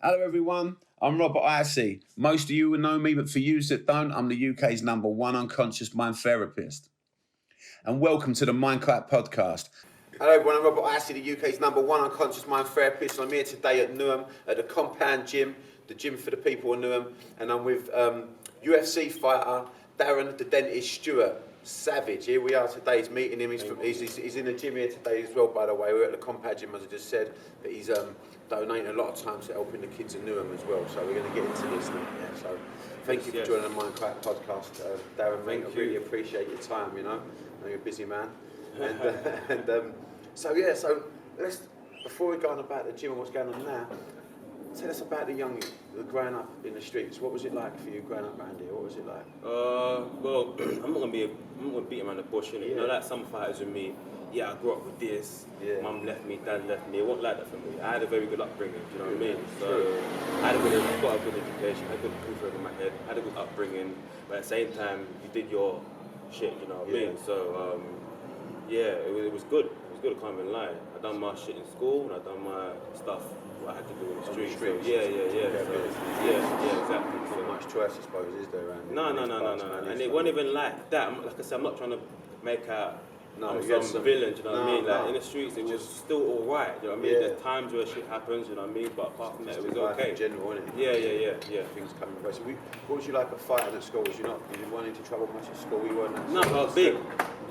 Hello everyone, I'm Robert Hisee. Most of you will know me, but for you that don't, I'm the UK's #1 unconscious mind therapist. And welcome to the MindKite Podcast. Hello everyone, I'm Robert Hisee, the UK's #1 unconscious mind therapist. I'm here today at Newham at the Compound Gym, the gym for the people in Newham. And I'm with UFC fighter Darren the Dentist Stewart. Savage. Here we are today. He's meeting him. He's in the gym here today as well, by the way. We're at the Compound Gym, as I just said. But he's donating a lot of time to helping the kids in Newham as well. So we're going to get into this now. Yeah. So thank you for joining the MindKite Podcast, Darren. Mate, I really appreciate your time. You know, I know you're a busy man. So let's, before we go on about the gym and what's going on now, tell us about the growing up in the streets. What was it like for you growing up around here? What was it like? Well, I'm not gonna beat around the bush, innit? Yeah. You know, like some fighters with me. Yeah, I grew up with this. Yeah. Mum left me, dad left me. It wasn't like that for me. I had a very good upbringing. Do you know what I mean? So I got a good education. I had a good roof over my head. I had a good upbringing, but at the same time, you did your shit. You know what I mean? So it was good. It was good. I can't even lie. I done my shit in school and I done my stuff. What I had to do in the streets. So, exactly. Not much choice, I suppose, is there? No. And it wasn't even like that. Like I said, I'm not trying to make out some villain, you know what I mean? Like in the streets, it was still alright, you know what I mean? There's times where shit happens, you know what I mean? But apart from that, it was okay. In general, isn't it? Yeah. Things coming across. So what was you like at fighting at school? Did you run into trouble much at school? We weren't. No, I was big.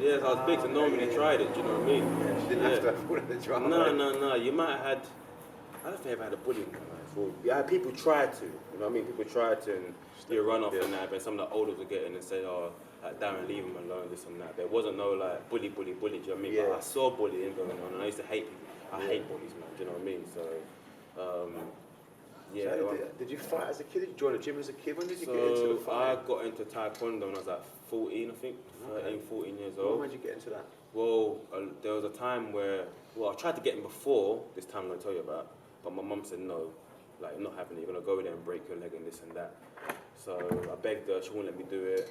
Yes, I was big, so no one really tried it, do you know what I mean? Yeah, you didn't have to have all of the drama. No. You might have had. I don't think I've had a bullying. Yeah, people try to, you know what I mean? People try to, and you run off and that, but some of the olders will get in and say, Darren, leave him alone, this and that. There wasn't no like bully, do you know what I mean? Yeah. But I saw bullying going on, and I used to hate people. I hate bullies, man, do you know what I mean? So, did you fight as a kid? Did you join the gym as a kid? When did you get into the fight? I got into Taekwondo when I was like 14, I think, 14 years old. When did you get into that? Well, there was a time where, I tried to get in before this time I'm going to tell you about, but my mum said no, like, not having it, you're going to go there and break your leg and this and that. So I begged her, she wouldn't let me do it.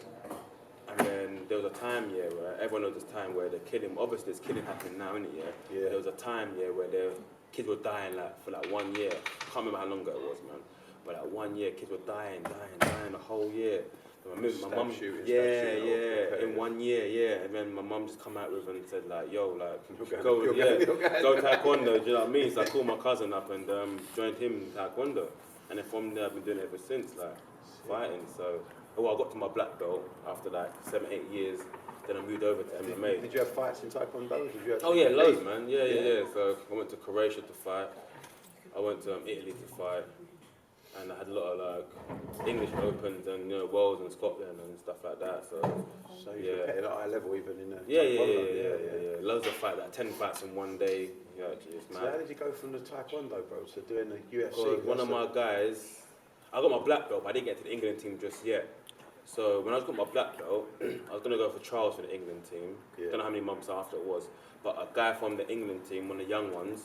And then there was a time, where everyone knows this time where they're killing, obviously there's killing happening now, innit, yeah? There was a time, where the kids were dying, like, for like 1 year. I can't remember how long ago it was, man. But like 1 year, kids were dying the whole year. My mum, in 1 year, and then my mum just come out with and said like, yo, like, go Taekwondo, do you know what I mean? So I called my cousin up and joined him in Taekwondo, and then from there I've been doing it ever since, like, fighting. So, I got to my black belt after like 7-8 years. Then I moved over to MMA. Did you have fights in Taekwondo? Loads, man. Yeah. So I went to Croatia to fight. I went to Italy to fight. And I had a lot of like English Opens and Worlds in Scotland and stuff like that. So you competed at a high level even in Taekwondo? Yeah. Loads of fights, like 10 fights in 1 day. Yeah, it's mad. So how did you go from the Taekwondo, bro, to doing the UFC? One of my guys, I got my black belt, but I didn't get to the England team just yet. So when I got my black belt, I was going to go for trials for the England team. Don't know how many months after it was, but a guy from the England team, one of the young ones,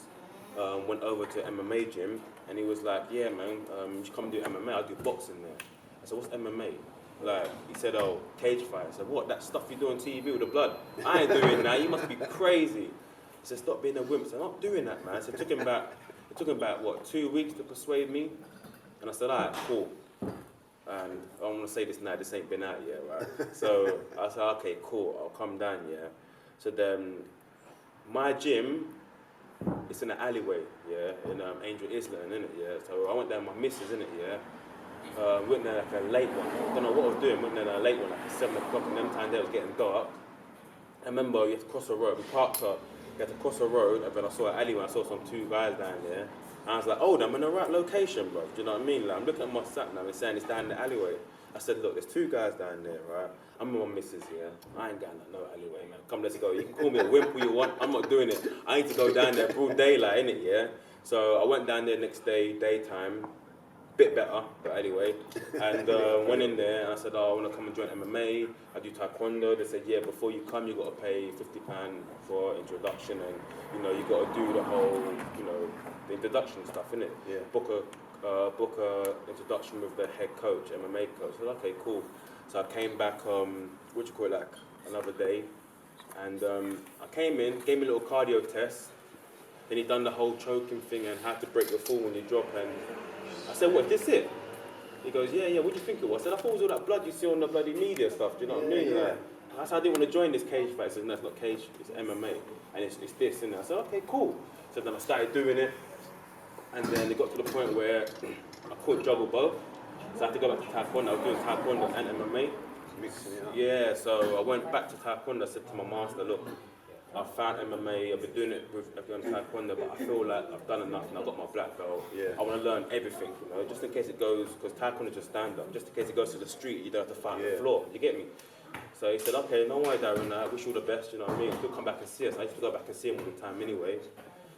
went over to MMA gym, and he was like, yeah, man, you should come do MMA, I'll do boxing there. I said, what's MMA? Like, he said, cage fight. I said, what, that stuff you do on TV with the blood? I ain't doing that, you must be crazy. He said, stop being a wimp. I said, I'm not doing that, man. So it took him about 2 weeks to persuade me, and I said, all right, cool. And I want to say this now, this ain't been out yet, right? So I said, okay, cool, I'll come down, yeah? So then, my gym, it's in an alleyway, in Angel Island, innit, So I went there with my missus, innit, went there like a late one. I don't know what I was doing, went there like a late one, like at 7 o'clock, and them time there it was getting dark. I remember you had to cross a road, we parked up, you had to cross a road, and then I saw an alleyway, I saw some 2 guys down there. And I was like, I'm in the right location, bro. Do you know what I mean? Like, I'm looking at my sat nav and saying it's down the alleyway. I said, look, there's 2 guys down there, right? I'm with my missus here. I ain't going down no alleyway, man. Come, let's go. You can call me a wimp all you want. I'm not doing it. I need to go down there broad daylight, innit, yeah? So I went down there next day, daytime. Bit better, but anyway. And went in there and I said, I want to come and join MMA. I do Taekwondo. They said, yeah, before you come, you got to pay £50 for introduction, and you got to do the whole, the introduction stuff, innit? Yeah. Book a introduction with the head coach, MMA coach. I said, okay, cool. So I came back, another day, and I came in, gave me a little cardio test. Then he done the whole choking thing and how to break your fall when you drop, and I I said, what, is this it? He goes, yeah, what do you think it was? I said, I thought it was all that blood you see on the bloody media stuff, do you know what I mean? Like, I said, I didn't want to join this cage fight. He said, no, it's not cage, it's MMA. And it's this, and I said, okay, cool. So then I started doing it, and then it got to the point where I couldn't juggle both. So I had to go back to Taekwondo. I was doing Taekwondo and MMA. Mixing it up. Yeah, so I went back to Taekwondo. I said to my master, look, I found MMA, I've been doing it with Taekwondo, but I feel like I've done enough and I've got my black belt. Yeah. I want to learn everything, you know, just in case it goes, because Taekwondo is just stand up, just in case it goes to the street, you don't have to fight on the floor, you get me? So he said, okay, no worries, Darren, I wish you all the best, you know what I mean? He'll come back and see us. I used to go back and see him all the time anyway.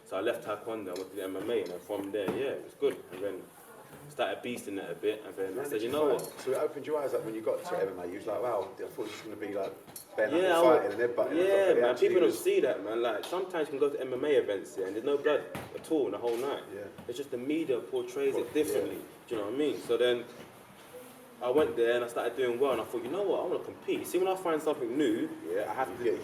So I left Taekwondo, I went to the MMA, and then from there, yeah, it was good. And then started beasting it a bit, and then I said, you know what? So it opened your eyes up when you got to MMA. You was like, wow, I thought it was going to be like bare knuckle fighting and headbutting. Yeah, man, people don't see that, man. Like, sometimes you can go to MMA events here and there's no blood at all in the whole night. Yeah. It's just the media portrays it differently. Do you know what I mean? So then I went there and I started doing well, and I thought, you know what, I want to compete. See, when I find something new, I have to do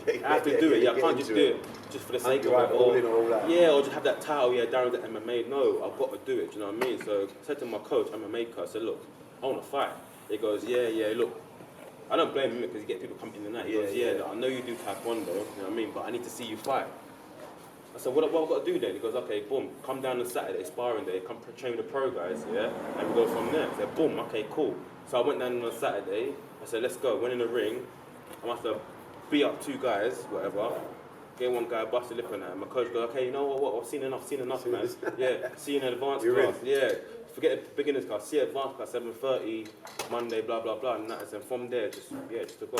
it. I can't just do it just for the sake of it. Or just have that title, Darren's at MMA. No, I've got to do it, do you know what I mean? So I said to my coach, MMA coach, I said, look, I want to fight. He goes, look, I don't blame him because you get people coming in the night. He goes, look, I know you do Taekwondo, you know what I mean, but I need to see you fight. I said, what have I got to do then? He goes, okay, boom, come down on Saturday, sparring day, come train with the pro guys, and we go from there. I said, boom, okay, cool. So I went down on Saturday, I said, let's go. Went in the ring, I must have beat up 2 guys, whatever. Gave one guy a busted lip on that. And my coach goes, okay, you know what, I've seen enough, man. See you in advanced class. Forget the beginner's class, see advanced class, 7:30, Monday, blah, blah, blah. And then from there, just to go.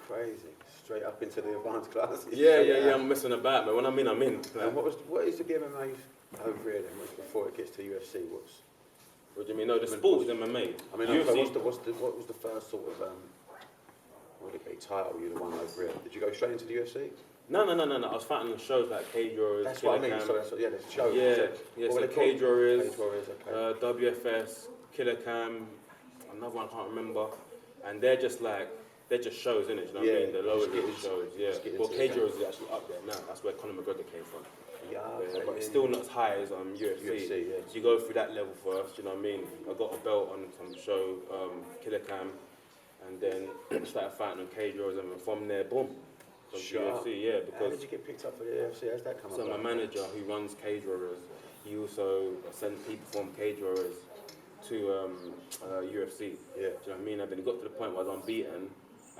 Crazy. Straight up into the advanced class. I'm messing about, but when I'm in, I'm in. And what is the MMA over here then, before it gets to UFC? What do you mean? No, the sport is MMA. I mean, UFC. What was the first sort of, what would it be, title you the one over here? Did you go straight into the UFC? No. I was fighting on shows like Cage Warriors. That's what I mean. So there's shows. So Cage Warriors, WFS, Killer Cam, another one I can't remember. And they're just shows, innit? You know what I mean? The lower level shows, Well, Cage Warriors is actually up there now. That's where Conor McGregor came from. But it's still not as high as UFC. So you go through that level first, you know what I mean? I got a belt on some show, Killer Cam, and then started fighting on Cage Warriors, and from there, boom. UFC, because... How did you get picked up for the UFC? How's that come up? So my manager, who runs Cage Warriors, he also sends people from Cage Warriors to UFC. Do you know what I mean? And then it got to the point where I was unbeaten,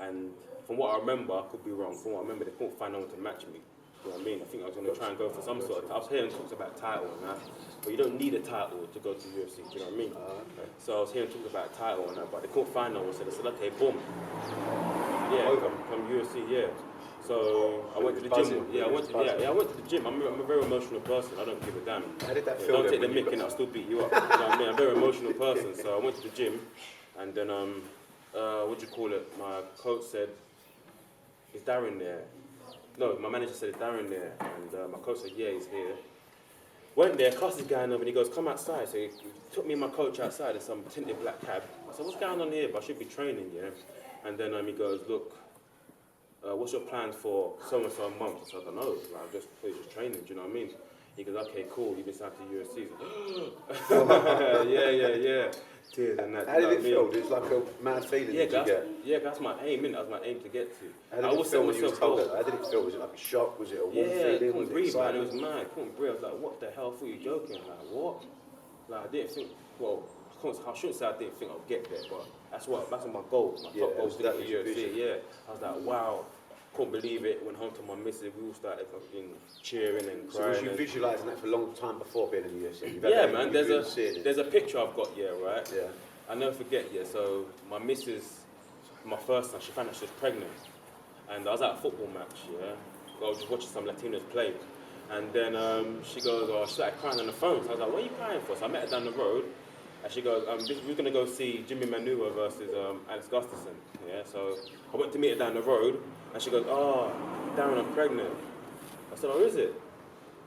and from what I remember, I could be wrong, from what I remember, they couldn't find no one to match me. You know what I mean? I think I was going to try and go for some sort of... I was hearing talks about title and that, but you don't need a title to go to UFC, do you know what I mean? So I was hearing talks about title and that, but they couldn't find no one, so they said, okay, boom. Come UFC, So I went to the gym. I went to the gym. I'm a very emotional person. I don't give a damn. How did that feel? Don't take the mick and I'll still beat you up. You know what I mean? I'm a very emotional person. So I went to the gym, and then my coach said, "Is Darren there?" No, my manager said, "Is Darren there?" And my coach said, "Yeah, he's here." Went there, class is going on, and he goes, "Come outside." So he took me and my coach outside in some tinted black cab. I said, "What's going on here? But I should be training, And then he goes, "Look, what's your plans for so-and-so a month?" I said, "I don't know, just training, do you know what I mean?" He goes, "Okay, cool, you've been signed to UFC." Yeah. Tears and that. How did it feel? It was like a mad feeling that's my aim, innit? That was my aim to get to. How did it feel when you was told that? How did it feel? Was it like a shock? Was it a warm feeling? I couldn't breathe, man. It was mad. I couldn't breathe. I was like, what the hell? I thought you were joking. Like, what? Like, I didn't think, I shouldn't say I didn't think I'd get there, but that's my goal. My top goal was to get to UFC, I was like, wow. Couldn't believe it. Went home to my missus. We all started fucking cheering and crying. So was you visualising that for a long time before being in the UFC? Man. There's a picture I've got, right? Yeah. I never forget, So my missus, my first time, she found out she was pregnant, and I was at a football match, I was just watching some Latinos play, and then she goes, she started crying on the phone. So I was like, "What are you crying for?" So I met her down the road. And she goes, we're going to go see Jimmy Manuwa versus Alex Gustafsson. So I went to meet her down the road, and she goes, "Oh, Darren, I'm pregnant." I said, "Oh, is it?"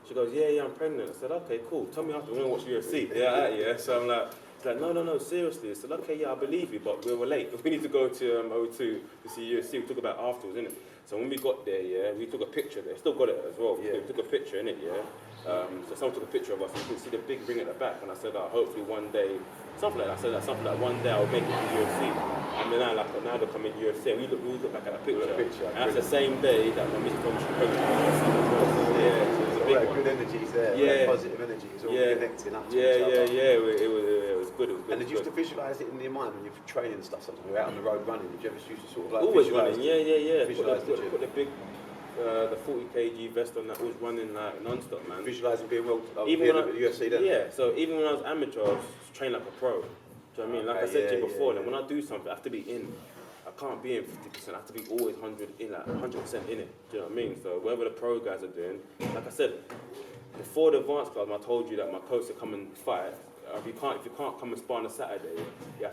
She goes, yeah, I'm pregnant. I said, "Okay, cool. Tell me after, we're going to watch UFC." So I'm like, He's like, no, seriously. I said, okay, yeah, I believe you, but we were late. We need to go to O2 to see UFC. We talk about afterwards, innit? So when we got there, yeah, we took a picture there. Still got it as well. Yeah. We took a picture, innit, yeah? So someone took a picture of us, and you can see the big ring at the back. And I said, hopefully one day, something like that. I said, something like one day I'll make it to UFC. And then now they're coming UFC. And we look back at that picture. And that's the same day that my Mr. Thomas yeah, so it was a big one. Good energies there. Yeah. Positive energy. It's all connecting up to each other. It was good. And did you used to visualise it in your mind when you're training and stuff? Sometimes you're out on the road running. Did you ever used to sort of like always running? Yeah. Visualise put the big, the 40 kg vest on that, always running like non-stop, man. Visualising being well, even when I at the UFC then? Yeah, so even when I was amateur, I was trained like a pro. Do you know what I mean? Like I said to you before, when I do something, I have to be in. I can't be in 50%, I have to be always 100% in it. Do you know what I mean? So whatever the pro guys are doing, like I said, before the advanced club, I told you that my coach to come and fight. If you can't come and spar on a Saturday, you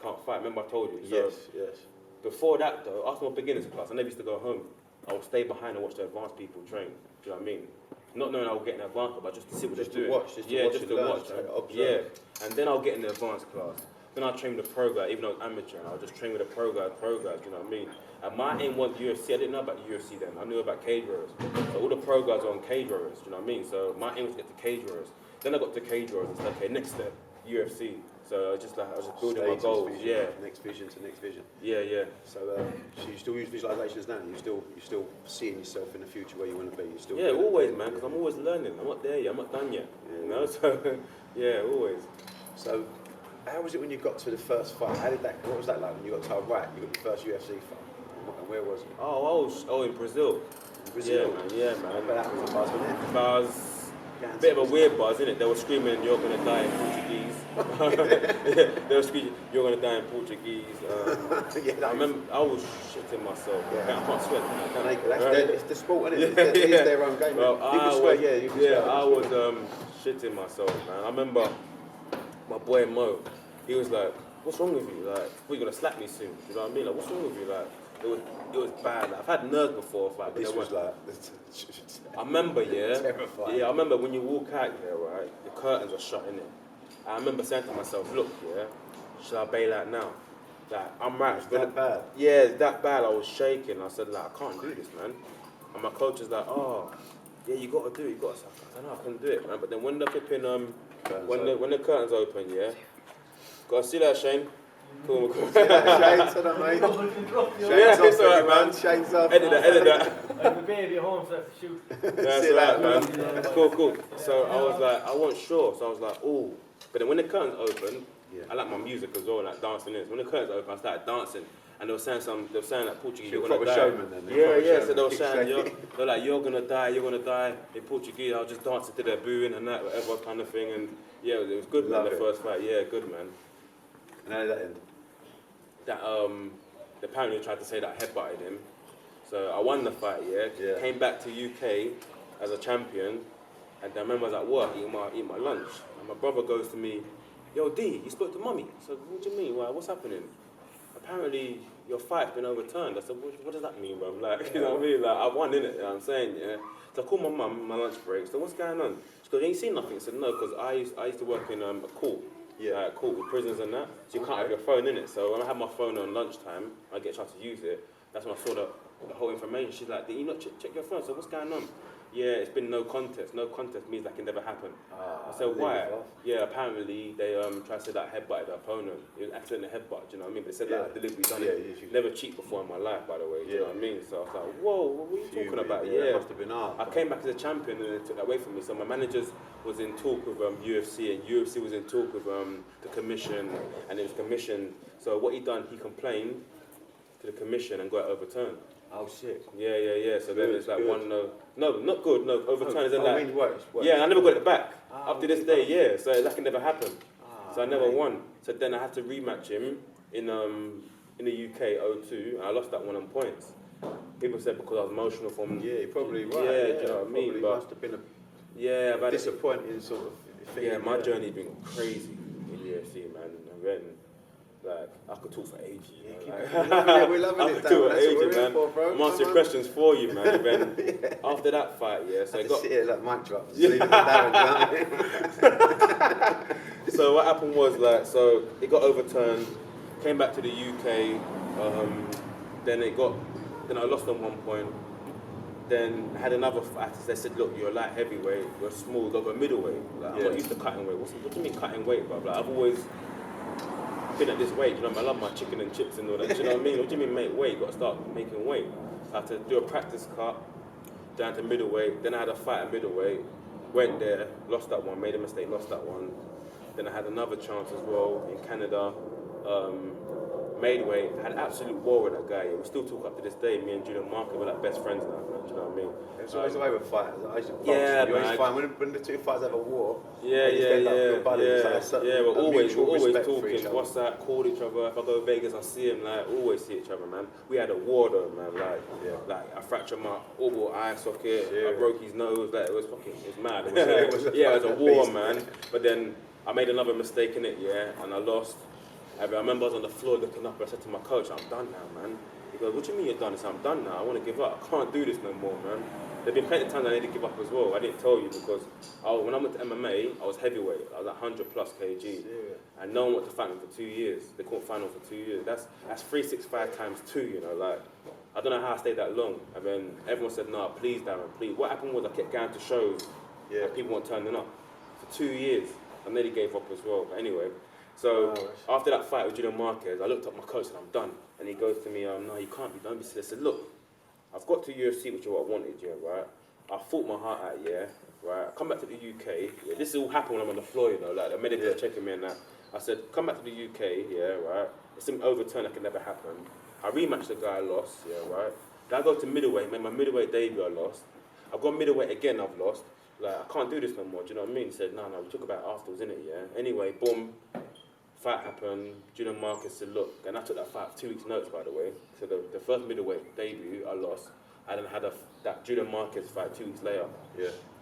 can't fight. Remember I told you? So yes. Before that though, after my beginners class, I never used to go home. I would stay behind and watch the advanced people train. Do you know what I mean? Not knowing I would get in the advanced class, but just to see what they're doing. Just to watch. Yeah, and then I'll get in the advanced class. Then I'll train with the pro guy, even though I was amateur, and I'll just train with the pro guys, you know what I mean? And my aim was UFC. I didn't know about the UFC then. I knew about cage rollers. So all the pro guys are on cage rollers, you know what I mean? So my aim was to get to cage rollers. Then I got to cage rollers and said, okay, next step, UFC. So I was just building my goals. Next vision to next vision. Yeah. So you still use visualizations now? You still seeing yourself in the future where you want to be? You still always, man, because I'm always learning. I'm not there yet. I'm not done yet. Yeah. You know, so always. So how was it when you got to the first fight? What was that like when you got told, right, you got your first UFC fight? And where was it? Oh, in Brazil. Brazil? Yeah, man. But that was a buzz, wasn't it? Buzz. A bit of a weird buzz, isn't it? They were screaming, "You're gonna die in Portuguese." They were screaming, "You're gonna die in Portuguese." I remember I was shitting myself. I can't sweat. It's the sport, isn't it? It's their own game. Well, you can swear, you can swear. I was shitting myself, man. I remember my boy Mo. He was like, "What's wrong with you? Like, you're gonna slap me soon?" You know what I mean? Like, what's wrong with you? Like, it was bad. Like, I've had nerves before. Like, this was like. I remember, terrifying. Yeah, I remember when you walk out there, right? The curtains are shut, innit? I remember saying to myself, "Look, should I bail out now? Like, I'm right." It's that bad? Yeah, it's that bad. I was shaking. I said, like, I can't do this, man. And my coach is like, "Oh, yeah, you got to do it. You got to." I said, "No, I couldn't do it, man." But then when the flipping when the curtains open, gotta see that, Shane. Cool. Shane, said that, mate. It's alright, man. Shane's up. Edit that. I have a baby at home, so I have to shoot. That's right, man. Cool. So I was like, I wasn't sure. So I was like, oh. But then when the curtains opened, I like my music as well, like dancing is. When the curtains opened, I started dancing. And they were saying like Portuguese, you're gonna die. Showman, then. Yeah. So they were saying, they're like, you're gonna die in Portuguese. I was just dancing to their booing and that, whatever kind of thing. And yeah, it was good, man. The first fight, good, man. And how did that end? That apparently tried to say that I headbutted him. So I won the fight, came back to UK as a champion, and I remember I was at work eating my lunch, and my brother goes to me, "Yo, D, you spoke to mummy?" I said, "What do you mean? What's happening?" "Apparently your fight's been overturned." I said, what does that mean, bro? Like, you know what I mean? Like, I won, innit? You know what I'm saying, So I called my mum, my lunch break. So what's going on? She goes, "You ain't seen nothing?" I said, "No, because I used to work in a court. Court with prisons and that. So you can't have your phone in it. So when I had my phone on lunchtime, I get a chance to use it. That's when I saw the whole information. She's like, "Did you not check your phone?" So what's going on? "Yeah, it's been no contest. No contest means that can never happen." I said, "Why?" "Yeah, apparently they tried to say that I headbutted the opponent. It was an accidental headbutt, do you know what I mean? They said that I deliberately done it. Never cheat before in my life, by the way, do you know what I mean? So I was like, whoa, what are you talking about? It must have been hard. I came back as a champion and they took that away from me. So my managers was in talk with UFC, and UFC was in talk with the commission, and it was commissioned. So what he done, he complained to the commission and got it overturned. Oh shit. Yeah. So then it's like good. No, not good. No, overturned isn't like. I mean, worse. Yeah, I never got it back up to this day. So that can never happen. So I never won. So then I had to rematch him in the UK O2, and I lost that one on points. People said because I was emotional from. Yeah, you're probably right. Yeah, do you know what I mean? But must have been a disappointing sort of thing. Yeah, my journey's been crazy in UFC, man. And then Like, I could talk for ages. We're loving it. That's what we're man. in for, bro. I'm answering questions for you, man. And then after that fight, so I it got. sit here like mic drop. Darren, So what happened was so it got overturned. Came back to the UK. Then I lost on one point. Then I had another fight. They said, look, you're a light heavyweight, you're small, go middleweight. Like, I'm not used to cutting weight. What do you mean cutting weight, bro? Like, I've always been at this weight, you know, I love my chicken and chips and all that, do you know what I mean? What do you mean make weight? You've got to start making weight. I had to do a practice cut down to middleweight. Then I had a fight at middleweight. Went there, lost that one, made a mistake, lost that one. Then I had another chance as well in Canada. Made weight, had absolute war with that guy. We still talk up to this day. Me and Julian Marker, we're like best friends now, man. Do you know what I mean? It's always the way with fighters. I used to box. Yeah, you always man. find when the two fighters have a war. Yeah, we're always talking. talking. What's that? Call each other. If I go to Vegas, I see him. Like, always see each other, man. We had a war though, man. Like I fractured my orbital eye socket. I broke his nose. Like, it was mad. It was a war, man. But then I made another mistake in it, and I lost. I remember I was on the floor looking up, and I said to my coach, I'm done now, man. He goes, what do you mean you're done? I said, I'm done now, I want to give up. I can't do this no more, man. There've been plenty of times I need to give up as well. I didn't tell you because when I went to MMA, I was heavyweight. I was like 100 plus kg. And no one wanted to fight me for 2 years. They couldn't fight me for 2 years. That's 365 times 2, you know, like, I don't know how I stayed that long. And then everyone said, no, please, Darren, please. What happened was I kept going to shows and people weren't turning up. For 2 years, I nearly gave up as well. But anyway, so after that fight with Julian Marquez, I looked up my coach and I'm done. And he goes to me, no, you can't be done. I said, look, I've got to UFC, which is what I wanted, right? I fought my heart out, right? I come back to the UK. This all happened when I'm on the floor, you know, like the medic's checking me and that. I said, come back to the UK, right? It's some overturn that can never happen. I rematched the guy I lost, right? Then I go to middleweight, made my middleweight debut, I lost. I've got middleweight again, I've lost. Like, I can't do this no more, do you know what I mean? He said, no, we talk about it afterwards, innit, Anyway, boom, fight happened. Julian Marquez said, look, and I took that fight 2 weeks' notice, by the way. So the first middleweight debut, I lost. I then had that Julian Marquez fight 2 weeks later.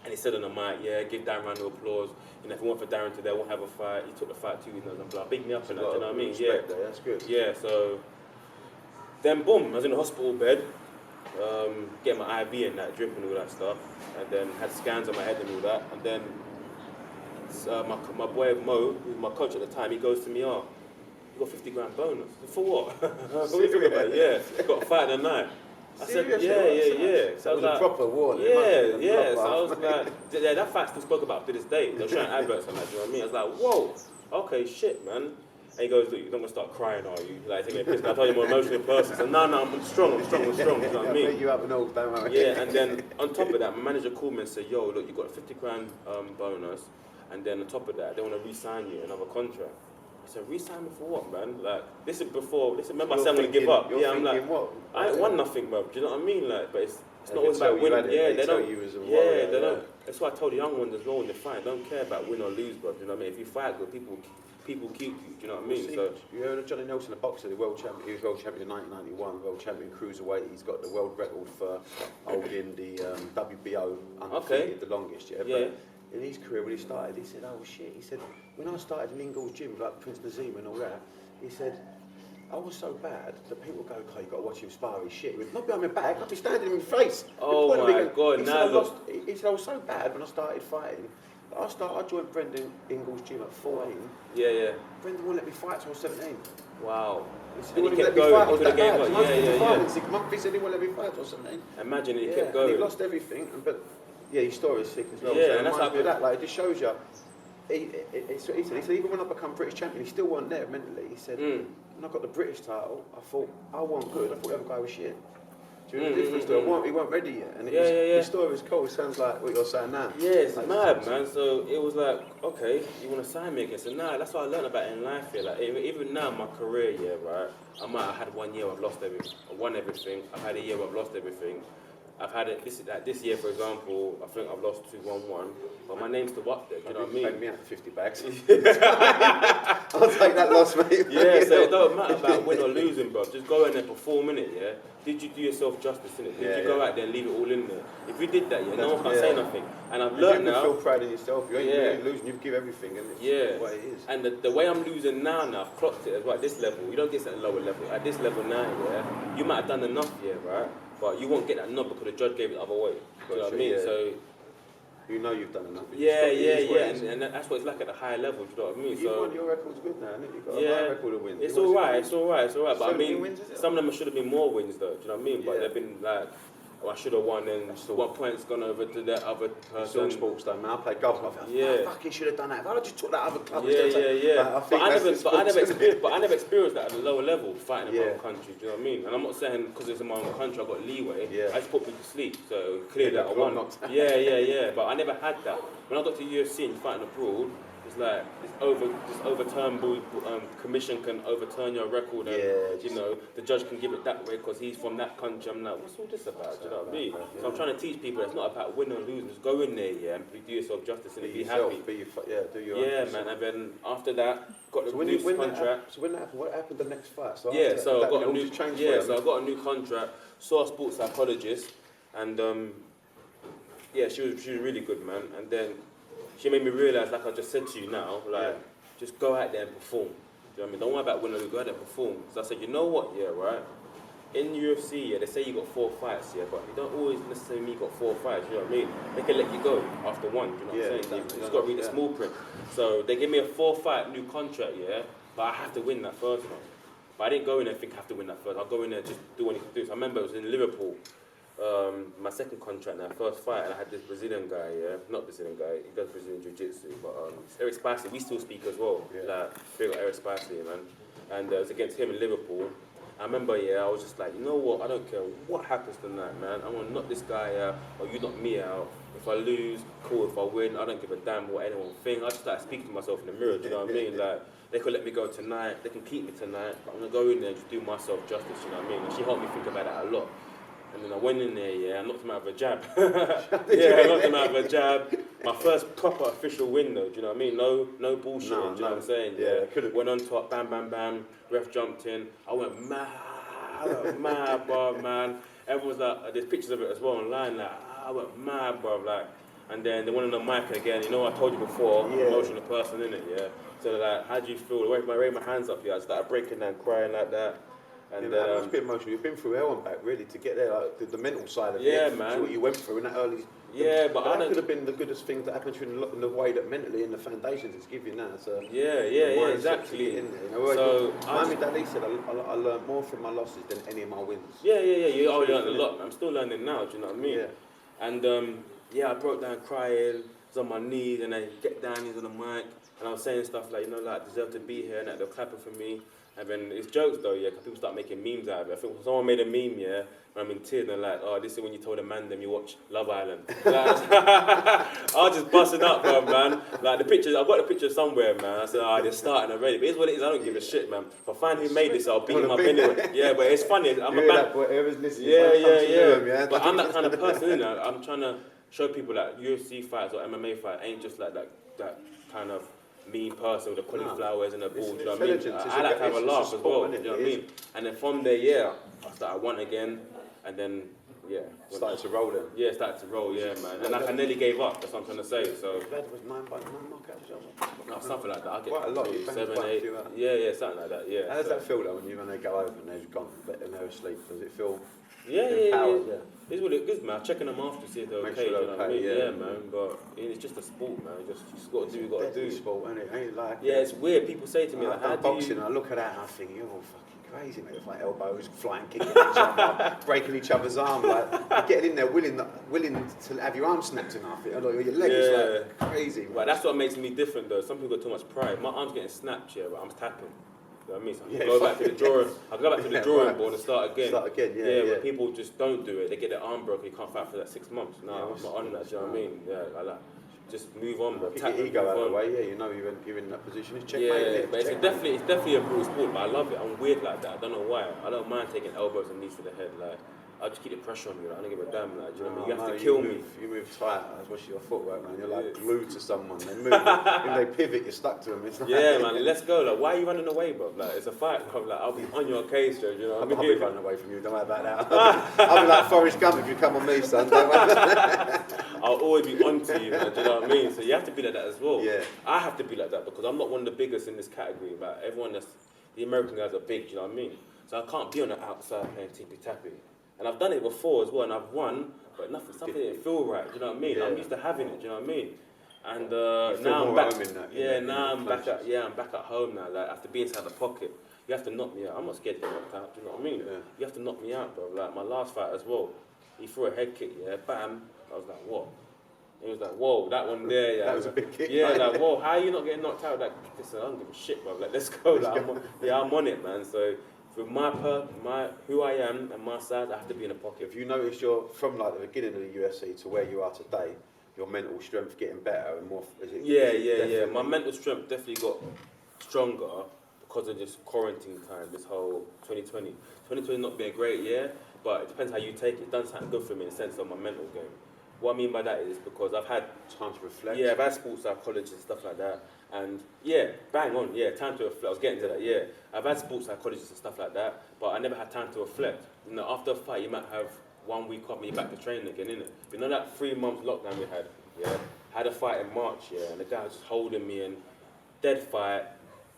And he said on the mic, give Darren a round of applause. You know, if it weren't for Darren today, I won't have a fight. He took the fight 2 weeks notice and blah, big me up and that, do you know what I mean? There. That's good. So then boom, I was in the hospital bed, getting my IV and that, drip and all that stuff. And then had scans on my head and all that. And then my boy Mo, who was my coach at the time, he goes to me, you got 50 grand bonus. For what? What are you talking about? Got a fight in the night. I said, So it was a proper war. So I was like, that fight still spoke about to this day. They're showing adverts on that, do you know what I mean? I was like, whoa, okay, shit, man. And he goes, look, you're not going to start crying, are you? Like, taking a piss. I told you I'm an emotional person. So no, I'm strong, you know what I mean? I'll make you up and all, don't worry. And then on top of that, my manager called me and said, yo, look, you got a 50 grand bonus. And then on top of that, they want to re-sign you another contract. I said, re-sign me for what, man? Like, this is remember I said I'm going to give up. I'm like, what? I ain't won nothing, bro. Do you know what I mean? Like, but it's not always about winning. They don't. They don't. That's why I told the young ones as well when they fight, don't care about win or lose, bro. Do you know what I mean? If you fight good, people keep you. Do you know what I mean? So you heard of Johnny Nelson, the boxer, the world champion. He was world champion in 1991, world champion cruiserweight. He's got the world record for holding the WBO undefeated, the longest. But in his career, when he started, he said, "Oh shit!" He said, "When I started in Ingle's gym, like Prince Nazim and all that, he said, I was so bad that people go, okay, you got to watch him spar his shit. He would not be on my back, I'd be standing in his face." Oh my God! He said, I was so bad when I started fighting. I joined Brendan Ingle's gym at 14. Brendan wouldn't let me fight till I was 17. Wow. He wouldn't let me fight. I was that bad. In 6 months, he said he wouldn't let me fight till I was 17. Imagine he kept going. He lost everything, but his story is sick as well. Yeah, so and that's like that. Like, it just shows you. He said even when I become British champion, he still wasn't there mentally. He said, when I got the British title, I thought I wasn't good. I thought the other guy was shit. Do you know the difference? He weren't ready yet. And his story was cool. It sounds like what you're saying now. Yeah, it's like, mad, man. So it was like, okay, you want to sign me again? So that's what I learned about it in life here. Like even now, in my career, right? I might have had 1 year I've lost everything. I won everything. I've had a year I've lost everything. I've had it this year, for example. I think I've lost 2-1-1, but my name's still up there. Do you know what I mean? Pay me out for 50 bags. I'll take that loss, mate. Yeah, so it don't matter about win or losing, bro. Just go in there, perform in it, yeah? Did you do yourself justice in it? Did you go out there and leave it all in there? If you did that, no one can say nothing. And I've learned now. You feel proud in yourself. You ain't losing, you give everything, and it's what it is. And the way I'm losing now, I've clocked it as well at this level. You don't get it at a lower level. At this level now, you might have done enough, right? But you won't get that nod because the judge gave it the other way. Do you know what I mean? Yeah. So you know you've done enough. And that's what it's like at a higher level. Do you know what I mean? So your record's good now, isn't it? You've got a high record of wins. It's all right. But I mean, wins, some of them should have been more wins, though. Do you know what I mean? But they've been like, I should have won, and 1 point's gone over to that other person. It's all sports, though, man. I played golf. I fucking should have done that. If I just took that other club. But I never experienced that at a lower level, fighting in my own country. Do you know what I mean? And I'm not saying because it's in my own country I got leeway. I just put people to sleep, so clearly that I won. But I never had that. When I got to UFC and fighting abroad, it's like this overturned commission can overturn your record, and you know the judge can give it that way because he's from that country. I'm like, what's all this about? Do you know what I mean? So I'm trying to teach people it's not about winning or losing. Just go in there, and do yourself justice and be happy. Do your man. And then after that, got the new contract. So when that happened, what happened the next fight? So so I got a new so I got a new contract. Saw a sports psychologist, and she was really good, man. And then she made me realise, like I just said to you now, just go out there and perform. Do you know what I mean? Don't worry about winning, go out there and perform. So I said, you know what, right? In UFC, they say you got 4 fights, but you don't always necessarily mean you got 4 fights, you know what I mean? They can let you go after 1, you know what I'm saying? You just got to read the small print. So they gave me a 4-fight new contract, but I have to win that first one. But I didn't go in there and think I have to win that first. I'll go in there and just do what I need to do. So I remember it was in Liverpool. My second contract now, first fight, and I had this Brazilian guy, not Brazilian guy, he does Brazilian jiu-jitsu, but Eric Spicy, we still speak as well, big Eric Spicy, man, and it was against him in Liverpool. I remember, I was just like, you know what, I don't care what happens tonight, man, I'm gonna knock this guy out, or you knock me out. If I lose, cool. If I win, I don't give a damn what anyone thinks. I just start speaking to myself in the mirror, do you know what I mean? Like, they could let me go tonight, they can keep me tonight, but I'm gonna go in there and just do myself justice, you know what I mean? And she helped me think about that a lot. And then I went in there, I knocked him out of a jab. I knocked him out of a jab. My first proper official win though, do you know what I mean? No bullshit, do you know what I'm saying? Went on top, bam, bam, bam, ref jumped in. I went mad, bro, man. Everyone was like, there's pictures of it as well online, like, I went mad, bro, like. And then they went on the mic again, you know what I told you before, emotional person, innit, So they're like, how do you feel? I raised my hands up, I started breaking down, crying like that. And that must be emotional. You've been through hell and back, really, to get there, like the mental side of it. Man. What you went through in that early... but that could have been the goodest thing that happened to you in the way that mentally and the foundations it's given you now. So exactly. So my daddy said I learned more from my losses than any of my wins. You already learned a lot. I'm still learning now. Do you know what I mean? And I broke down crying. I was on my knees, and I get down into the mic, and I was saying stuff like, I deserve to be here, and that they're clapping for me. And then it's jokes though, because people start making memes out of it. I think someone made a meme, when I'm in tears, and they're like, oh, this is when you told a man them you watch Love Island. I was just busting up, bro, man. Like the pictures, I've got the picture somewhere, man. I said, they're starting already. But it's what it is, I don't give a shit, man. If I find who made this, I'll beat him up anyway. But it's funny, I'm a man. Whoever's listening, But I'm that kind of person, I'm trying to show people that UFC fights or MMA fights ain't just like that kind of mean person with the cauliflowers and the ball, do you know what I mean? I like to have a laugh as well, do you know what I mean? And then from there, I won again, and then, started to roll then. Started to roll, man. And I nearly gave up, that's what I'm trying to say, so... That was 9 knockouts. No, something like that. I get quite a lot. 7, 8. Something like that, How does that feel though when they go over and they've gone and they're asleep? Does it feel... Yeah. It's really good, man. Checking them after to see if they're okay. Sure they're okay, man. But it's just a sport, man. You just got to do what you got to do. Sport, ain't it? Ain't like it's weird. People say to me, like, how do boxing, and I look at that and I think, you're all fucking crazy, mate. It's like elbows flying, kicking each other, breaking each other's arm. Like getting in there, willing to have your arm snapped in half. Your leg is like crazy. Well, that's what makes me different, though. Some people got too much pride. My arm's getting snapped here, but I'm tapping. You know what I mean? So I go back to the drawing. I go back to the drawing board and start again. But people just don't do it. They get their arm broken. You can't fight for that 6 months. No, I'm not on that. You know what I mean? I like just move on. Keep your ego out of the way. You're in that position. It's checkmate. But it's definitely a brutal sport. But I love it. I'm weird like that. I don't know why. I don't mind taking elbows and knees to the head. Like I'll just keep the pressure on you. Like, I don't give a damn. Like, do you know what I mean? You have to kill me. You move tight, especially your footwork, man. You're like glued to someone. They move. If they pivot, you're stuck to them. It's like, yeah, man. Let's go. Like, why are you running away, bro? Like, it's a fight, bro. Like, I'll be on your case, bro. You know what I mean? I'll be running away from you. Don't worry about that. I'll be like Forrest Gump if you come on me, son. Don't worry. I'll always be onto you, man. Do you know what I mean? So you have to be like that as well. Yeah. I have to be like that because I'm not one of the biggest in this category. But everyone the American guys are big. Do you know what I mean? So I can't be on the outside playing tippy tappy. And I've done it before as well, and I've won, but something didn't feel right. Do you know what I mean? I'm used to having it. Do you know what I mean? And now I'm back. I'm back at home now. Like, I have to be inside the pocket. You have to knock me out. I'm not scared to get knocked out. Do you know what I mean? Yeah. You have to knock me out, bro. Like my last fight as well. He threw a head kick. Yeah, bam. I was like, what? He was like, whoa, that one there. Yeah, that was a big kick. Yeah, like, whoa, how are you not getting knocked out? Like, listen, I don't give a shit, bro. Like, let's go. Like, I'm on it, man. So. With who I am and my size, I have to be in a pocket. If you notice you're from like the beginning of the UFC to where you are today, your mental strength getting better and more. Yeah. My mental strength definitely got stronger because of this quarantine time, this whole 2020. 2020 not been a great year, but it depends how you take it. It doesn't sound good for me in the sense of my mental game. What I mean by that is because I've had time to reflect. Yeah, I've had sports psychologists and stuff like that. And yeah, bang on, yeah, time to reflect. I was getting to that, yeah. I've had sports psychologists and stuff like that, but I never had time to reflect. You know, after a fight, you might have 1 week off and you're back to training again, innit? You know that 3 month lockdown we had, yeah? Had a fight in March, yeah, and the guy was just holding me and dead fight,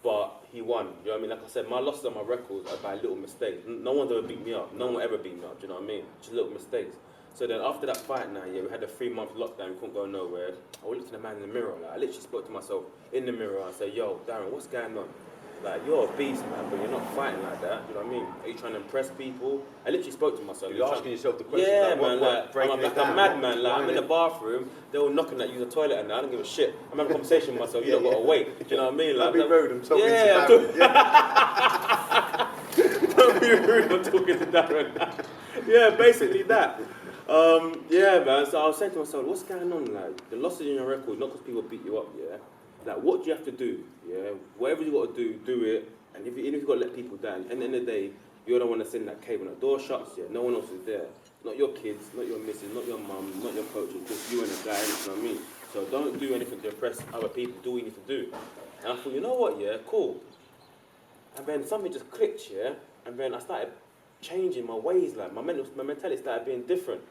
but he won. You know what I mean? Like I said, my losses on my records are by little mistakes. No one's ever beat me up. No one will ever beat me up, do you know what I mean? Just little mistakes. So then after that fight now, yeah, we had a 3 month lockdown, we couldn't go nowhere. I looked at the man in the mirror, like, I literally spoke to myself in the mirror and said, yo, Darren, what's going on? Like, you're a beast, man, but you're not fighting like that, you know what I mean? Are you trying to impress people? I literally spoke to myself. You're asking yourself the question, yeah, like, man, I'm like a madman, like, I'm in the bathroom, they're all knocking at you, the toilet and that, I don't give a shit. I'm having a conversation with myself, you don't gotta wait, do you know what I mean? Like, don't be rude, I'm talking to Darren. Don't be rude, I'm talking to Darren. Yeah, basically that. Yeah, man. So I was saying to myself, what's going on? Like, the losses in your record, not because people beat you up, yeah. Like, what do you have to do? Yeah, whatever you got to do it. And even if you got to let people down, at the end of the day, you're the one that's in that cave when the door shuts. Yeah, no one else is there. Not your kids, not your missus, not your mum, not your coach. It's just you and the guy. You know what I mean? So don't do anything to impress other people. Do what you need to do. And I thought, you know what? Yeah, cool. And then something just clicked. Yeah, and then I started changing my ways. Like my mentality started being different.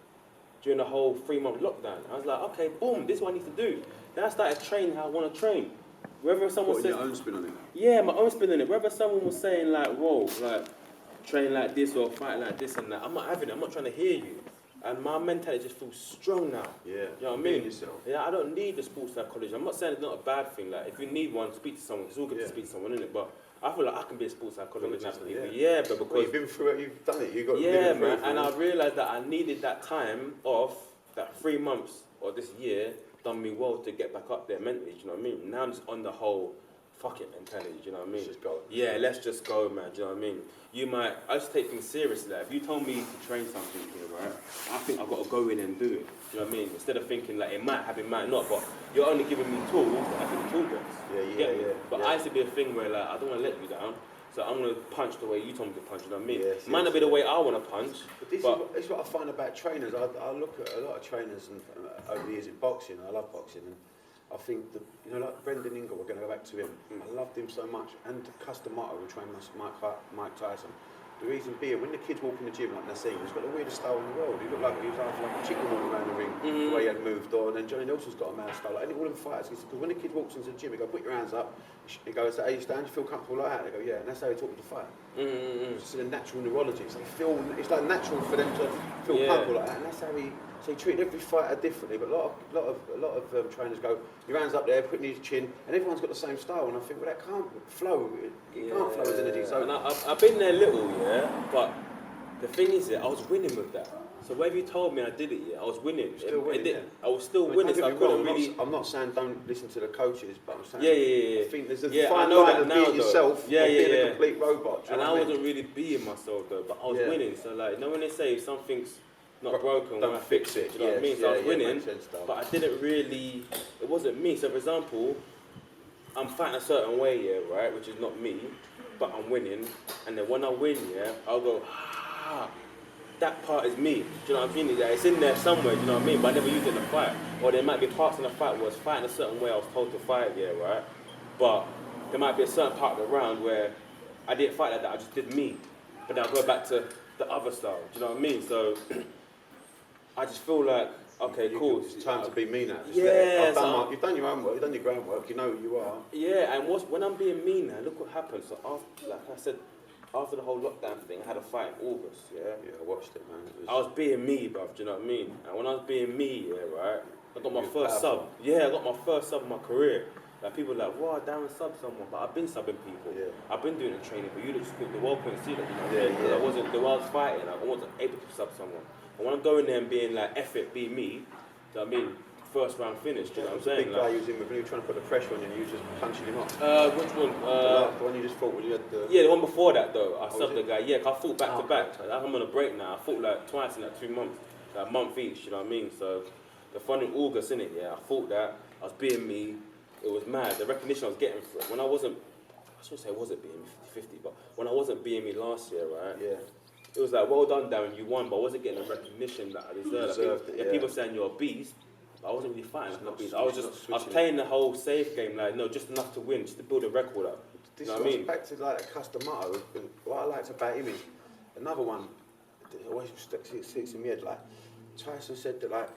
During the whole 3 month lockdown, I was like, okay, boom, this is what I need to do. Then I started training how I want to train. Whether someone said, your own spin on it. Yeah, my own spin on it. Whether someone was saying like, whoa, like train like this or fight like this and that, I'm not having it. I'm not trying to hear you. And my mentality just feels strong now. Yeah. You know what I mean? Yourself. Yeah, I don't need the sports psychologist. I'm not saying it's not a bad thing. Like if you need one, speak to someone. It's all good to speak to someone, isn't it? But I feel like I can be a sports psychologist. Yeah, but because you've been through it, you've done it. You've got man. And I realised that I needed that time off. That 3 months or this year done me well to get back up there mentally, do you know what I mean? Now I'm just on the whole fuck it mentality, do you know what I mean? Let's just go. Yeah, let's just go, man, do you know what I mean? I just take things seriously. Like, if you told me to train something here, right, I think I've got to go in and do it, do you know what I mean? Instead of thinking like it might happen, it might not, but you're only giving me tools that I can toolbox. Yeah. But I used to be a thing where like, I don't want to let you down. So I'm going to punch the way you told me to punch, you know what I mean? Yes, might not be the way I want to punch. But this is what I find about trainers. I look at a lot of trainers and over the years in boxing. I love boxing. And I think that, like Brendan Ingle, we're going to go back to him. I loved him so much. And Custom Martin, who trained Mike Tyson. The reason being, when the kids walk in the gym like Nassim, he's got the weirdest style in the world. He looked like he was half like a chicken walking around the ring, the way he had moved on. And Johnny Nelson's got a mad style. And all them fighters, because when the kid walks into the gym, he go, put your hands up. He goes, how you stand? You feel comfortable like that? They go, yeah. And that's how they talk to the fight. It's just a natural neurology. It's like natural for them to feel comfortable like that. And that's how he treated every fighter differently. But a lot of trainers go, your hands up there, put your chin, and everyone's got the same style. And I think, well, that can't flow. It can't flow as energy. So and I've been there little, but the thing is, I was winning with that. So whatever you told me I did it, I was winning. Still winning, I was still winning, so I couldn't really... I'm not saying don't listen to the coaches, but I'm saying... Yeah. I think there's a fine line of being yourself or being a complete robot. And I wasn't really being myself though, but I was winning. So like, when they say if something's not broken, don't fix it. Do you know what I mean? So I was winning, but I didn't really... It wasn't me. So for example, I'm fighting a certain way, right, which is not me, but I'm winning. And then when I win, I'll go, that part is me. Do you know what I mean? Yeah, it's in there somewhere. Do you know what I mean? But I never used it in the fight. Or there might be parts in the fight where I was fighting a certain way I was told to fight, yeah, right? But there might be a certain part of the round where I didn't fight like that. I just did me. But then I go back to the other style. Do you know what I mean? So I just feel like, okay, cool. It's time to be me now. Yeah. You've done your own work, you've done your groundwork, you know who you are. Yeah, and when I'm being me now, look what happened. So after, like I said, after the whole lockdown thing, I had a fight in August, yeah? Yeah, I watched it, man. I was being me, bruv, do you know what I mean? And when I was being me, yeah, right, I got my first sub. Yeah, I got my first sub in my career. Like, people are like, wow, Darren subbed someone, but I've been subbing people. Yeah. I've been doing the training, but you just think the world couldn't see that, you know what I mean? Because I wasn't, the world's fighting, like, I wasn't able to sub someone. And when I'm going there and being like, F it, be me, do you know what I mean? First round finish, do you know what I'm saying? The big guy you was in with, you were trying to put the pressure on you and you were just punching him off. Which one? The one you just fought when you had the... Yeah, the one before that though, I subbed the guy. Yeah, 'cause I fought back to back. I'm on a break now. I fought like twice in like 2 months. Like a month each, you know what I mean? So, the fun in August, innit? Yeah, I fought that. I was being me. It was mad. The recognition I was getting for it. When I wasn't, I shouldn't say I wasn't being me 50-50, but when I wasn't being me last year, right? Yeah. It was like, well done, Darren, you won, but I wasn't getting the recognition that I deserved. People saying you're a beast. I wasn't really fighting like a beast. I was playing the whole safe game, like, no, just enough to win, just to build a record up. This goes back to like a custom motto. What I liked about him is another one that always sticks in my head. Like Tyson said that, like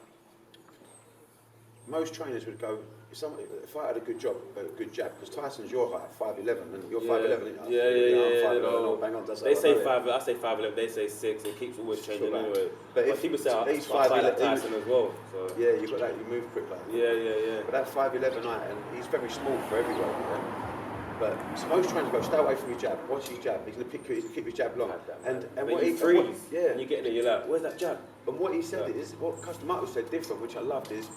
most trainers would go, if I had a good jab, because Tyson's your height, 5'11", and you're 5'11". Yeah. Bang on. They say 5. I say 5'11". They say 6. It keeps always changing anyway. But people say he's 5'11" like Tyson as well. So. Yeah, you got that. You move quick like that. Yeah. But that 5'11" height, and he's very small for everyone. Yeah? But so most trainers go, stay away from his jab. Watch his jab. He's gonna keep his jab long. And what he freeze. And you get there, you're like, where's that jab? But what he said is, what Custom Marco said different, which I loved, is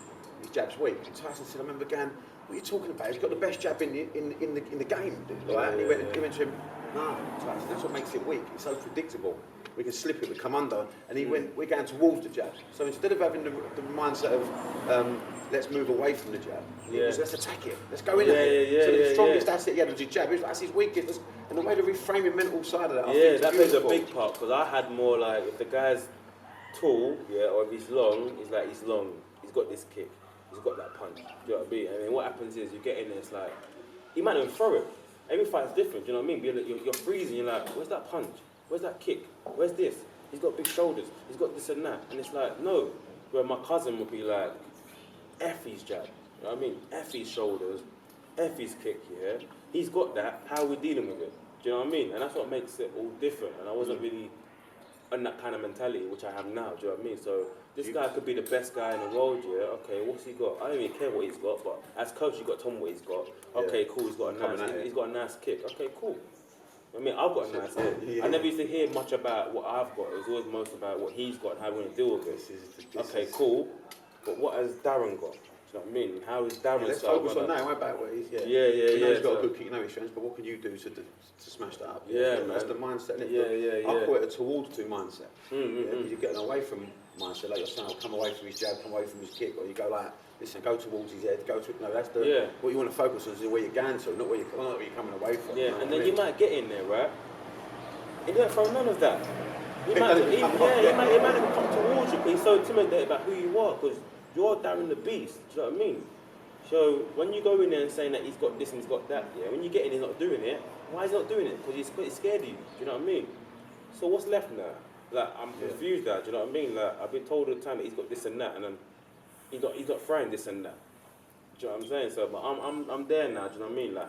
his jab's weak. And Tyson said, I remember going, what are you talking about? He's got the best jab in the game. Right? And he went to him, no, Tyson, that's what makes it weak. It's so predictable. We can slip it, we come under. And he went, we're going towards the jab. So instead of having the mindset of, let's move away from the jab, let's attack it. Let's go in at it. So the strongest asset he had was his jab. That's his weakest. And the way to reframe the mental side of that, I think that plays a big part. Because I had more like, if the guy's tall, or if he's long, he's like, he's long. He's got this kick. He's got that punch. Do you know what I mean? And then what happens is you get in there, it's like, he might not even throw it. Every fight's different, do you know what I mean? You're freezing, you're like, where's that punch? Where's that kick? Where's this? He's got big shoulders. He's got this and that. And it's like, no. Where my cousin would be like, F his jab. You know what I mean? F his shoulders. F his kick, yeah? He's got that. How are we dealing with it? Do you know what I mean? And that's what makes it all different. And I wasn't really on that kind of mentality, which I have now. Do you know what I mean? So this guy could be the best guy in the world, yeah? Okay, what's he got? I don't even care what he's got, but as coach, you got to tell him what he's got. Okay, cool. He's got a nice kick. Okay, cool. I mean, I've got a nice kick. I never used to hear much about what I've got. It was always most about what he's got and how we're going to deal with it. Okay, cool. But what has Darren got? Do you know what I mean? How is Darren? Let's focus on that. What about what he's? Yeah. He's got a good kick. You know his strengths, but what can you do to smash that up? Yeah, man. That's the mindset. Yeah. I call it a towards to mindset. Because you're getting away from mindset, like you're saying, come away from his jab, come away from his kick, or you go like, listen, go towards his head, that's the what you want to focus on is where you're going to, not where you're coming away from. Yeah, and then you might get in there, right? He don't throw none of that. He might not even come towards you, but he's so intimidated about who you are, because you're Darren the Beast, do you know what I mean? So when you go in there and saying that he's got this and he's got that, when you get in, he's not doing it. Why is he not doing it? Because he's scared of you, do you know what I mean? So what's left now? Like, I'm confused now, do you know what I mean? Like, I've been told all the time that he's got this and that, and then he's got throwing this and that. Do you know what I'm saying? So, but I'm there now, do you know what I mean? Like,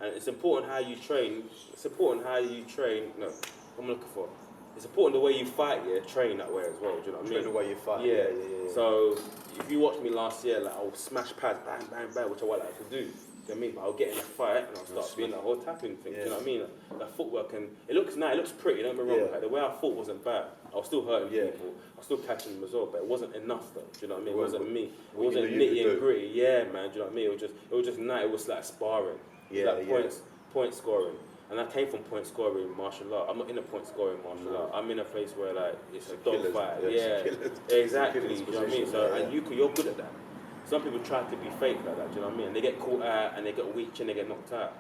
and it's important how you train. It's important how you train. No, I'm looking for. It's important the way you fight, train that way as well, do you know what I mean? Train the way you fight. Yeah. So, if you watch me last year, like, I'll smash pads, bang, bang, bang, which I like to do. Do you know what I mean? But I'll get in a fight and I'll start doing that whole tapping thing. Do you know what I mean? That footwork, and it looks nice, it looks pretty, don't get me wrong. Like, the way I fought wasn't bad. I was still hurting people. I was still catching them as well, but it wasn't enough though. Do you know what I mean? It wasn't me. It wasn't nitty and gritty. Yeah, man. Do you know what I mean? It was just nice. It was like sparring. Point scoring. And I came from point scoring martial art. I'm not in a point scoring martial art. I'm in a place where like it's a dog fight. Exactly. Do you know what I mean? So and you're good at that. Some people try to be fake like that, do you know what I mean? And they get caught out and they get weak and they get knocked out.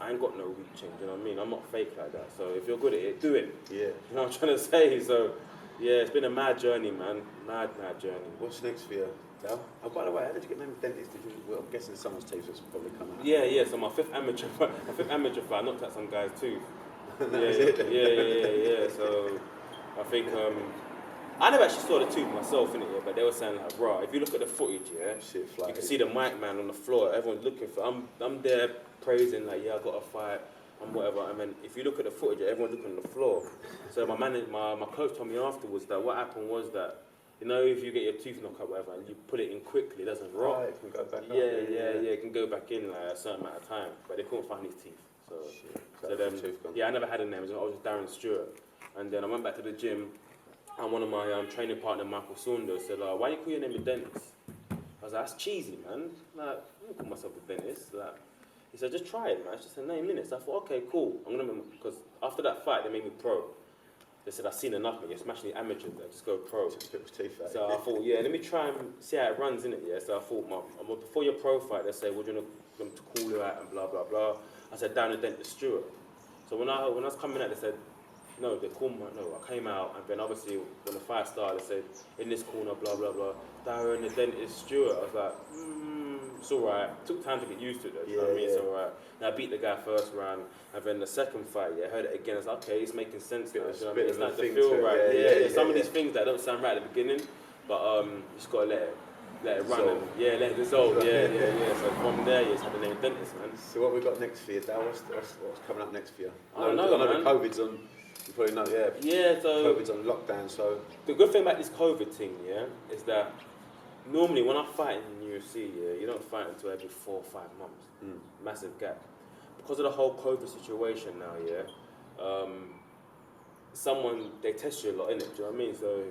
I ain't got no weak chin, do you know what I mean? I'm not fake like that. So if you're good at it, do it. Yeah. You know what I'm trying to say? So Yeah, it's been a mad journey, man. Mad journey. What's next for you, Dal? Oh, by the way, how did you get named dentist? Well, I'm guessing someone's teeth has probably come out. Yeah. So my fifth amateur fight, I knocked out some guy's tooth. Yeah. So I think I never actually saw the tooth myself in it, but they were saying like, bro, if you look at the footage, you can see the mic man on the floor. Everyone's looking for. I'm there praising like, I got a fight and whatever. I mean, if you look at the footage, everyone's looking on the floor. So my coach told me afterwards that what happened was that, if you get your tooth knocked out, whatever, and you put it in quickly, it doesn't rot. It can go back up. Yeah, it can go back in like a certain amount of time, but they couldn't find his teeth. I never had a name. I was just Darren Stewart, and then I went back to the gym. And one of my training partner, Michael Saunders, said, why you call your name a dentist? I was like, that's cheesy, man. Like, I don't call myself a dentist. Like, he said, just try it, man. It's just a name, innit? So I thought, okay, cool. Because after that fight, they made me pro. They said, I've seen enough, man. You're smashing the amateurs there. Just go pro. Just put his teeth out. So I thought, let me try and see how it runs, innit? Yeah. So I thought, before your pro fight, they say, well, do you want them to call you out and blah, blah, blah. I said, Darren Dentist Stewart. So when I was coming out, they said, no, they called me. No, I came out, and then obviously when the fight started, they said, in this corner, blah, blah, blah, Darren the Dentist Stewart. I was like, it's all right. It took time to get used to it, though, you know what I mean? It's all right. And I beat the guy first round, and then the second fight, I heard it again. I was like, okay, it's making sense now, you know what I mean? It's like to feel right. Some of these things that don't sound right at the beginning, but you just got to let it run and let it dissolve. So from there, you just had the name Dentist, man. So what we got next for you, Dal? What's coming up next for you? I don't know, man. The COVID's on. You probably know, so COVID's on lockdown, so... The good thing about this COVID thing, is that normally when I fight in the UFC, you don't fight until every 4 or 5 months. Massive gap. Because of the whole COVID situation now, they test you a lot, innit? Do you know what I mean? So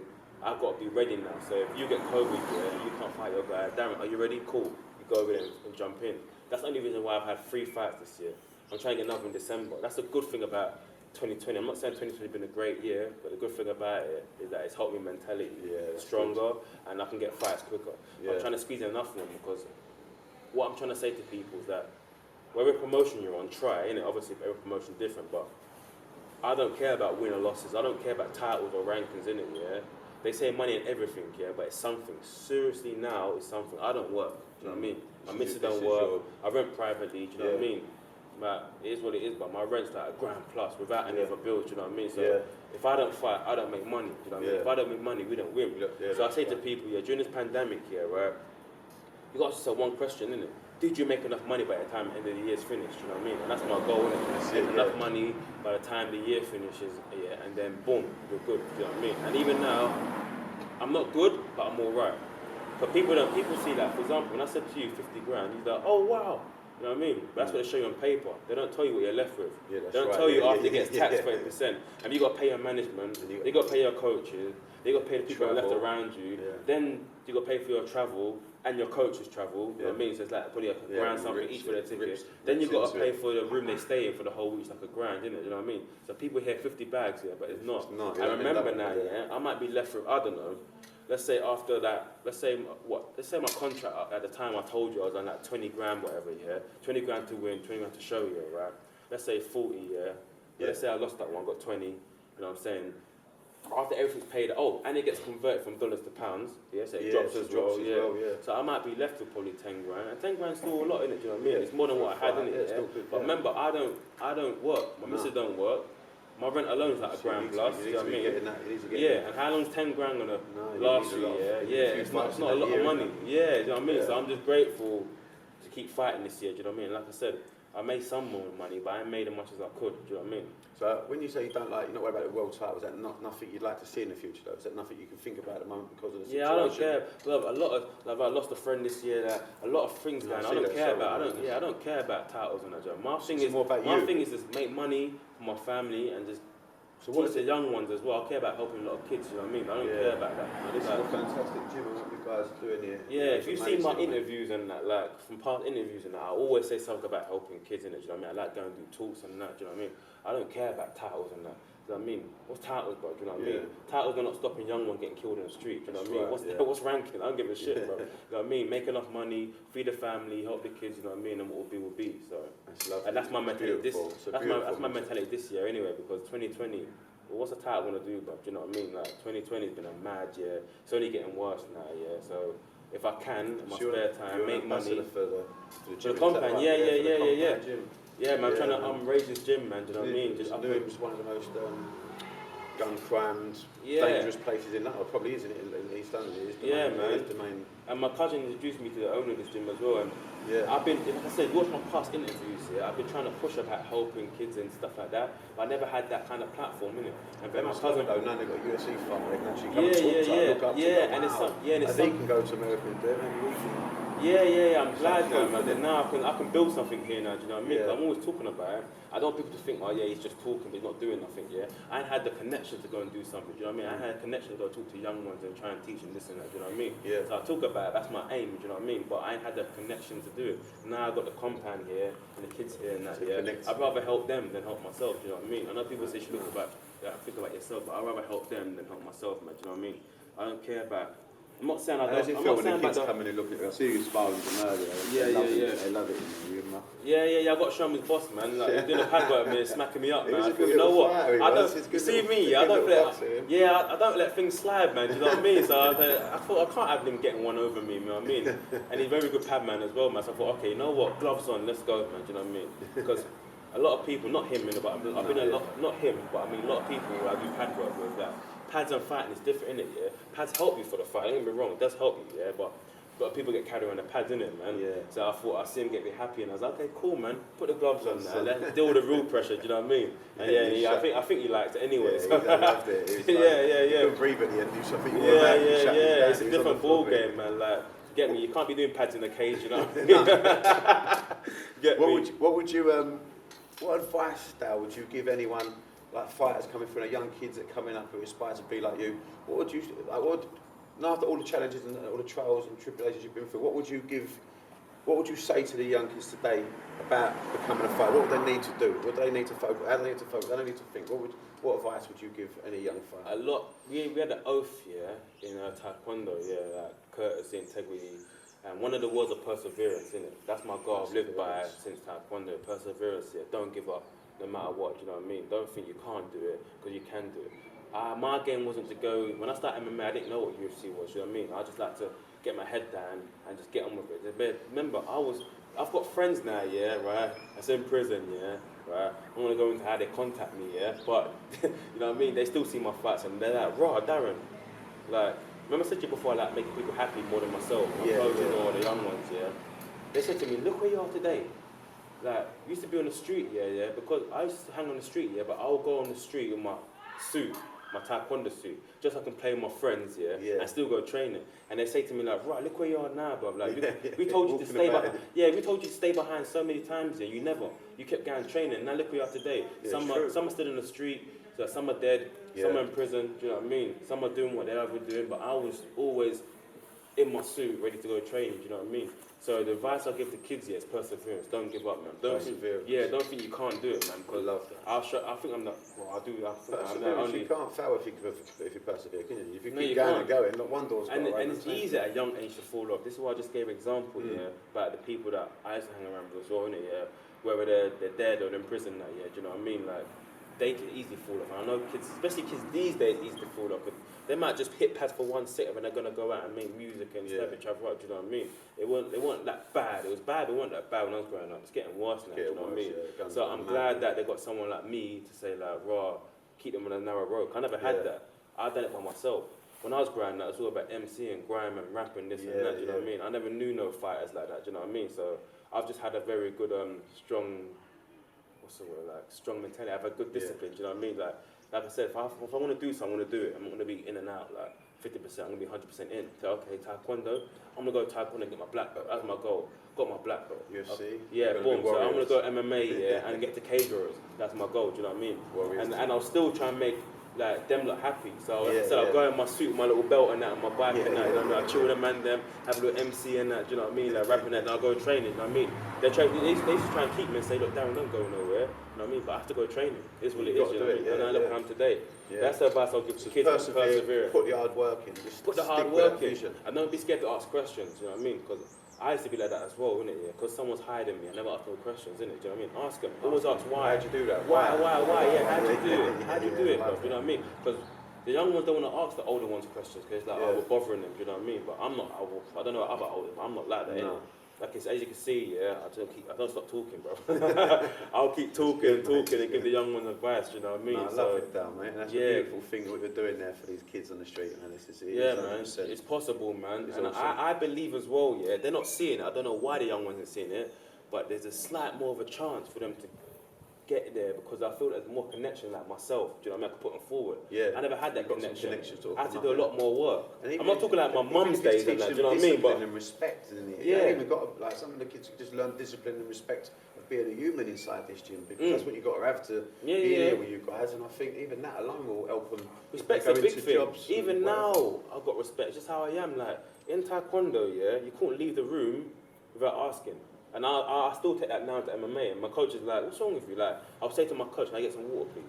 I've got to be ready now. So if you get COVID, you can't fight your guy. Darren, are you ready? Cool. You go over there and jump in. That's the only reason why I've had 3 fights this year. I'm trying to get another in December. That's a good thing about 2020. I'm not saying 2020 has been a great year, but the good thing about it is that it's helped me mentally stronger, and I can get fights quicker. I'm trying to squeeze in enough of them, because what I'm trying to say to people is that whatever promotion you're on, try, innit? Obviously every promotion is different, but I don't care about win or losses. I don't care about titles or rankings, innit? They say money and everything, but it's something. Seriously now, it's something. I don't work, do you know what I mean? My missus don't work. I rent privately, do you know what I mean? But it is what it is, but my rent's like $1,000 plus without any other bills, do you know what I mean? So if I don't fight, I don't make money, do you know what I mean? If I don't make money, we don't win. So I say to people, during this pandemic, right, you got to ask yourself one question, innit? Did you make enough money by the time the end of the year's finished, do you know what I mean? And that's my goal, innit? Make enough money by the time the year finishes, and then boom, you're good, do you know what I mean? And even now, I'm not good, but I'm alright. But people see that, for example, when I said to you 50 grand, you're like, oh wow. You know what I mean? But that's what they show you on paper. They don't tell you what you're left with. They don't tell you after it gets taxed 20%. And you got to pay your management, you got to pay your coaches, they got to pay the people left around you. Then you got to pay for your travel and your coach's travel. You know what I mean? So it's like probably $1,000 something each for their ticket. Then you got to pay for the room they stay in for the whole week. It's like $1,000, isn't it? You know what I mean? So people hear 50 bags here, but it's not. I remember now, I might be left with, I don't know. Let's say after that, let's say my contract at the time I told you I was on like 20 grand, whatever, 20 grand to win, 20 grand to show you, right? Let's say 40, Let's say I lost that one, got 20, you know what I'm saying? After everything's paid, and it gets converted from dollars to pounds, so it drops as well. So I might be left with probably 10 grand, and 10 grand's still a lot, innit, do you know what I mean? It's more than what I had, innit, But remember, I don't work, my missus don't work. My rent alone is like $1,000 plus, you know what I mean? And how long's 10 grand gonna last you? It's not a lot of money. You know what I mean? So I'm just grateful to keep fighting this year, do you know what I mean? Like I said, I made some more money, but I ain't made as much as I could, do you know what I mean? So when you say you're not worried about the world title, is that nothing you'd like to see in the future though? Is that nothing you can think about at the moment because of the situation? I don't care. I lost a friend this year, a lot of things going on. I don't care about titles and that, Joe. My thing is just make money for my family and just teach the young ones as well. I care about helping a lot of kids, you know what I mean? I don't care about that. This is a fantastic gym and what you guys are doing here. If you see my interviews and that, like from past interviews and that, I always say something about helping kids in it, do you know what I mean? I like going to do talks and that, do you know what I mean? I don't care about titles and that. Do you know what I mean? What's titles, bro? Do you know what I mean? Titles are not stopping young one getting killed in the street. Do you know what I mean? What's ranking? I don't give a shit, bro. You know what I mean? Make enough money, feed the family, help the kids. You know what I mean? And what will be. So, and that's my mentality. That's my mentality this year anyway. Because 2020, well, what's the title I want to do, bruv? Do you know what I mean? Like 2020 has been a mad year. It's only getting worse now, yeah. So if I can, in my spare time, make money for the compound. Yeah. Gym. Yeah, man, I'm trying to raise this gym, man. Do you know what I mean? Just it was one of the most gun crammed, dangerous places in London. Probably is, isn't it, in East London? Man. And my cousin introduced me to the owner of this gym as well. And I've been, like I said, watch my past interviews here. I've been trying to push about helping kids and stuff like that, but I never had that kind of platform, innit? And then my cousin, now they've got a UFC fight, they can actually come and talk to look up to and it's some, and he can go to America and do it, maybe we can. I'm glad now, man. Then now I can build something here now. Do you know what I mean? I'm always talking about it. I don't want people to think, oh yeah, he's just talking, but he's not doing nothing. Yeah, I had the connection to go and do something. Do you know what I mean? I had a connection to go talk to young ones and try and teach them this and that. Do you know what I mean? Yeah. So I talk about it. That's my aim. Do you know what I mean? But I ain't had the connection to do it. Now I've got the compound here and the kids here and that. I'd rather help them than help myself. Do you know what I mean? I know people say you should think about yourself, but I'd rather help them than help myself, man. Do you know what I mean? I don't care about. I'm not saying I don't. How does it feel when the kids come in and look at you? I see you smiling with them earlier. They love it. Yeah. I've got to show him his boss, man. Like, he's doing a pad work with me, smacking me up, man. I thought, you know what? I don't let things slide, man. Do you know what I mean? So I thought I can't have him getting one over me. You know what I mean? And he's a very good pad man as well, man. So I thought, okay, you know what? Gloves on, let's go, man. Do you know what I mean? Because a lot of people, not him, but I've been a lot, not him, but I mean a lot of people who I do pad work with that. Pads and fighting is different, innit, yeah? Pads help you for the fight, don't get me wrong, it does help you, yeah? But a lot of people get carried around the pads, innit, man? Yeah. So I thought, I see him get a bit happy, and I was like, okay, cool, man, put the gloves on now, let's deal with the real pressure, do you know what I mean? And I think he liked it anyway. Yeah, I loved it. He couldn't breathe at the end, do something. It's a different ball game, man, like, get me, you can't be doing pads in the cage, you know what I mean? What advice, Dale, would you give anyone, like fighters coming through, young kids that are coming up who aspire to be like you? What would you, after all the challenges and all the trials and tribulations you've been through, what would you say to the young kids today about becoming a fighter? What would they need to do? What do they need to focus? How do they need to focus? How do they need to think? What advice would you give any young fighter? A lot. We had an oath, in Taekwondo, like courtesy, integrity. And one of the words of perseverance, innit? That's my goal I've lived by since Taekwondo. Perseverance, don't give up no matter what, you know what I mean? Don't think you can't do it, because you can do it. My game wasn't to go, when I started MMA, I didn't know what UFC was, you know what I mean? I just like to get my head down and just get on with it. But remember, I've got friends now, right? That's in prison, right? I want to go into how they contact me, but, you know what I mean? They still see my fights and they're like, raw, Darren, like, remember I said to you before, I like making people happy more than myself, my coaches or the young ones, They said to me, look where you are today. Like, you used to be on the street, because I used to hang on the street, but I'll go on the street with my suit, my Taekwondo suit, just so I can play with my friends, and still go training. And they say to me like, right, look where you are now, bro. Like, we told you to stay behind. We told you to stay behind so many times, you never. You kept going training. Now look where you are today. Some are still in the street. So some are dead, some are in prison, do you know what I mean? Some are doing what they're ever doing, but I was always in my suit, ready to go training, do you know what I mean? So the advice I give to kids is perseverance. Don't give up, man. Don't think you can't do it, man. Because I love that. I think I'm not. Well, I do. I think I'm not only. You can't fail if you persevere, can you? If you keep going and going, not one door's and it's easy at a young age to fall off. This is why I just gave an example, about the people that I used to hang around with as well, innit? Whether they're dead or they're in prison, do you know what I mean? Like, they can easily fall off. And I know kids, especially kids these days, easily fall off. They might just hit pads for one sit and they're going to go out and make music and step each other up, do you know what I mean? It wasn't that bad. It was bad, but it wasn't that bad when I was growing up. It's getting worse now, do you know what I mean? So I'm glad that they got someone like me to say, like, raw, keep them on a narrow road. I never had that. I've done it by myself. When I was growing up, it was all about MCing, grime and rapping, this and that, do you know what I mean? I never knew no fighters like that, do you know what I mean? So I've just had a very good, strong mentality. I have a good discipline, do you know what I mean? Like I said, if I want to do something, I'm going to do it. I'm not going to be in and out, like 50%, I'm going to be 100% in. So, okay, Taekwondo, I'm going to go Taekwondo and get my black belt. That's my goal. Got my black belt. UFC? Boom. So I'm going to go MMA, and get to cage warriors. That's my goal, do you know what I mean? And I'll still try and make like them look happy. So I'll go in my suit, with my little belt and that, and my bike and that, you know what I mean? I'll chill with them and them, have a little MC and that, do you know what I mean? Like rapping that, and I'll go training, you know what I mean? They used to try and keep me and say, look, Darren, don't go nowhere, you know what I mean? But I have to go training. It's what it is, you know what I mean? And I look where I am today. That's the advice I'll give to kids. Persevere. Put the hard work in. Put the hard work in. And don't be scared to ask questions, you know what I mean? Because I used to be like that as well, innit? Yeah, because someone's hiding me. I never ask no questions, innit? Do you know what I mean? Ask them. Always ask why. How'd you do that? Why? Yeah, how'd you do it? How'd you do it, bro? You know what I mean? Because the young ones don't want to ask the older ones questions because it's like, oh, we're bothering them. Do you know what I mean? But I'm not. I don't know about older, but I'm not like that. No. Like as you can see, yeah, I don't stop talking, bro. I'll keep talking and give the young ones advice. You know what I mean? No, I love it, down, mate. And that's a beautiful thing what you're doing there for these kids on the street, man. Man, it's possible, man. And awesome. I believe as well, yeah, they're not seeing it. I don't know why the young ones aren't seeing it, but there's a slight more of a chance for them to get there because I feel there's more connection like myself. Do you know what I mean? I can put them forward. Yeah. I never had that connection. I had to do a lot more work. I'm not talking like my mum's days and that, do you know what I mean? But and respect, isn't it? Yeah. Even got like some of the kids just learn discipline and respect of being a human inside this gym because that's what you got to have to be here with you guys. And I think even that alone will help them. Respect's a big thing. Even now, I've got respect. It's just how I am. Like in Taekwondo, yeah, you couldn't leave the room without asking. And I still take that now to MMA, and my coach is like, what's wrong with you? Like, I'll say to my coach, can I get some water, please?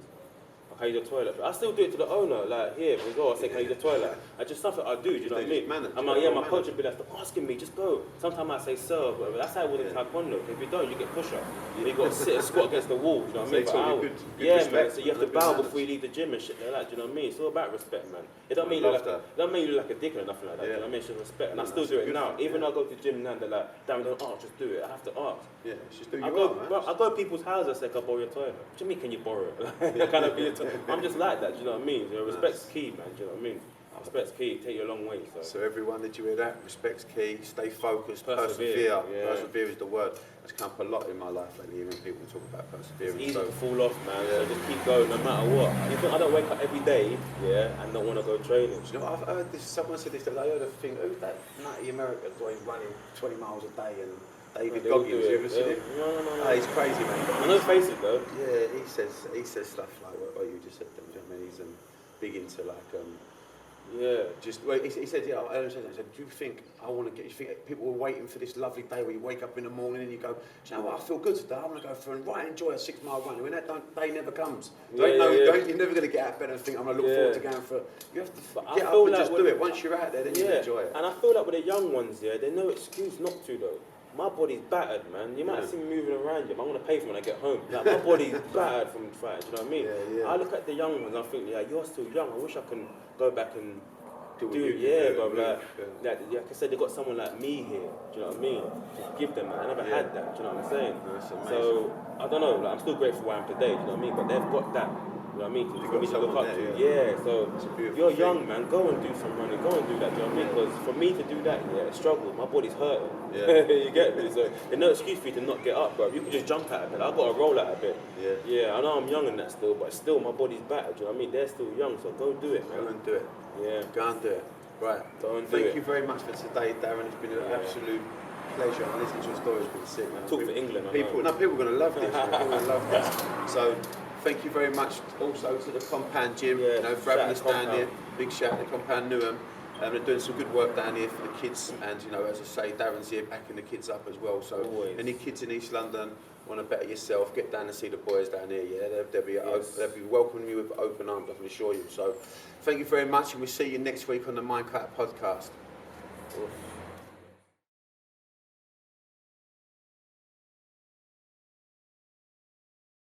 Or can I use the toilet? But I still do it to the owner, like, here, as well. I say, can I use the toilet? It's just stuff that I do you know what I mean? I'm like, my coach would be like, stop asking me, just go. Sometimes I say, sir, whatever. That's how it was in Taekwondo. If you don't, you get push-up. You've got to sit and squat against the wall, you know what I mean? For hours. Man, so you have to bow before you leave the gym and shit like that, do you know what I mean? It's all about respect, man. It don't mean you look like a dick or nothing like that, do you know what I mean? It's just respect. And I still do it now. Even though I go to the gym now, they're like, damn, don't ask, just do it. I have to ask. Yeah, just do I go to people's houses and say, can I borrow your toilet? What do you mean, can you borrow it? I'm just like that, do you know what I mean? You know, respect's key, man, do you know what I mean? Respect's key, take you a long way. So everyone, did you hear that? Respect's key, stay focused, persevere. Yeah. Persevere is the word. That's come up a lot in my life lately, when people talk about perseverance. It's easy to fall off, man, so just keep going no matter what. You think I don't wake up every day, and don't want to go training? You know, I've heard this, someone said this, I heard a thing, who's that nutty American guy running 20 miles a day and David Goggins, you ever seen him? No. He's crazy, man. I know face it though. Yeah, he says stuff like what you just said. Do you know what I mean? He's big into like he said, I said, do you think I want to get? You think people were waiting for this lovely day where you wake up in the morning and you go, you know what? I feel good today. I'm going to go for and enjoy a 6 mile run. When that day never comes, you're never going to get out of bed and think I'm going to look forward to going for. You have to get up and just do it. Once you're out there, then you enjoy it. And I feel like with the young ones, there's no excuse not to though. My body's battered, man. You might have seen me moving around, I'm going to pay for when I get home. Like, my body's battered from fighting, do you know what I mean? I look at the young ones and I think, you're still young. I wish I can go back and do it, bro. Like I said, they got someone like me here, do you know what I mean? Just give them that. I never had that, do you know what I'm saying? So, I don't know, I'm still grateful where I am today, do you know what I mean? But they've got that. You know what I mean? For me to look up to. So you're young, man. Go and do some running. Go and do that. Do you know what I mean? Because for me to do that, struggle. My body's hurting. You get me? So there's no excuse for you to not get up, bro. You can just jump out of bed. I've got to roll out of bed. I know I'm young in that still, but still my body's battered. Do you know what I mean? They're still young, so go do it, man. Go and do it. Go and do it. Right. Thank you very much for today, Darren. It's been an absolute pleasure. Listening to your story has been sick, man. Talk for England. People are going to love this. People are going to love this. So. Thank you very much also to the Compound Gym for having us down here. Big shout out to Compound Newham. They're doing some good work down here for the kids, and as I say, Darren's here backing the kids up as well. So any kids in East London want to better yourself, get down and see the boys down here. They'll be welcoming you with open arms, I can assure you. So thank you very much, and we'll see you next week on the MindKite Podcast.